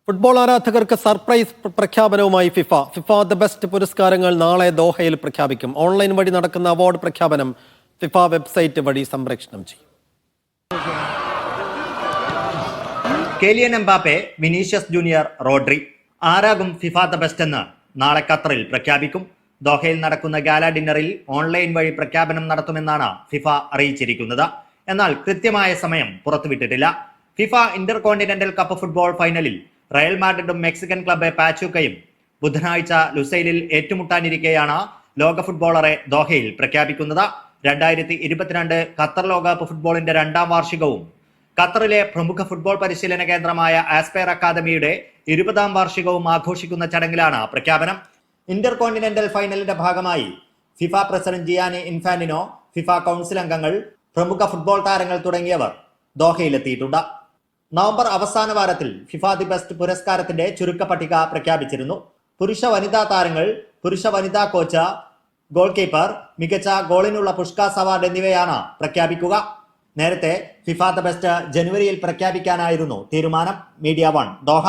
Football ആരാധകർക്ക് surprise പ്രഖ്യാപനവുമായി FIFA the best പുരസ്കാരങ്ങൾ നാളെ ദോഹയിൽ പ്രഖ്യാപിക്കും. ഓൺലൈൻ വഴി നടക്കുന്ന അവാർഡ് പ്രഖ്യാപനം ഫിഫ വെബ്സൈറ്റ് വഴി സംപ്രേഷണം ചെയ്യും. Kylian Mbappe, Vinicius Junior, Rodri ആരാകും ഫിഫ ദ ബെസ്റ്റ് എന്ന് നാളെ ഖത്തറിൽ പ്രഖ്യാപിക്കും. ദോഹയിൽ നടക്കുന്ന ഗാല ഡിന്നറിൽ ഓൺലൈൻ വഴി പ്രഖ്യാപനം നടത്തുമെന്നാണ് ഫിഫ അറിയിച്ചിരിക്കുന്നത്. എന്നാൽ കൃത്യമായ സമയം പുറത്തുവിട്ടിട്ടില്ല. FIFA Intercontinental cup football ഫൈനലിൽ റയൽ മാഡ്രിഡും മെക്സിക്കൻ ക്ലബ്ബ് പാച്ചുക്കയും ബുധനാഴ്ച ലുസൈലിൽ ഏറ്റുമുട്ടാനിരിക്കെയാണ് ലോക ഫുട്ബോളറെ ദോഹയിൽ പ്രഖ്യാപിക്കുന്നത്. 2022 ഖത്തർ ലോകകപ്പ് ഫുട്ബോളിന്റെ 2ാം വാർഷികവും ഖത്തറിലെ പ്രമുഖ ഫുട്ബോൾ പരിശീലന കേന്ദ്രമായ ആസ്പെയർ അക്കാദമിയുടെ 20ാം വാർഷികവും ആഘോഷിക്കുന്ന ചടങ്ങിലാണ് പ്രഖ്യാപനം. ഇന്റർ കോണ്ടിനെന്റൽ ഫൈനലിന്റെ ഭാഗമായി FIFA president Gianni Infantino, FIFA council അംഗങ്ങൾ, പ്രമുഖ ഫുട്ബോൾ താരങ്ങൾ തുടങ്ങിയവർ ദോഹയിലെത്തിയിട്ടുണ്ട്. നവംബർ അവസാന വാരത്തിൽ ഫിഫ ദി ബെസ്റ്റ് പുരസ്കാരത്തിന്റെ ചുരുക്ക പട്ടിക പ്രഖ്യാപിച്ചിരുന്നു. പുരുഷ വനിതാ താരങ്ങൾ, പുരുഷ വനിതാ കോച്ച്, ഗോൾ കീപ്പർ, മികച്ച ഗോളിനുള്ള പുഷ്കാസ് അവാർഡ് എന്നിവയാണ് പ്രഖ്യാപിക്കുക. നേരത്തെ ഫിഫ ദ ബെസ്റ്റ് ജനുവരിയിൽ പ്രഖ്യാപിക്കാനായിരുന്നു തീരുമാനം. Media 1 Doha.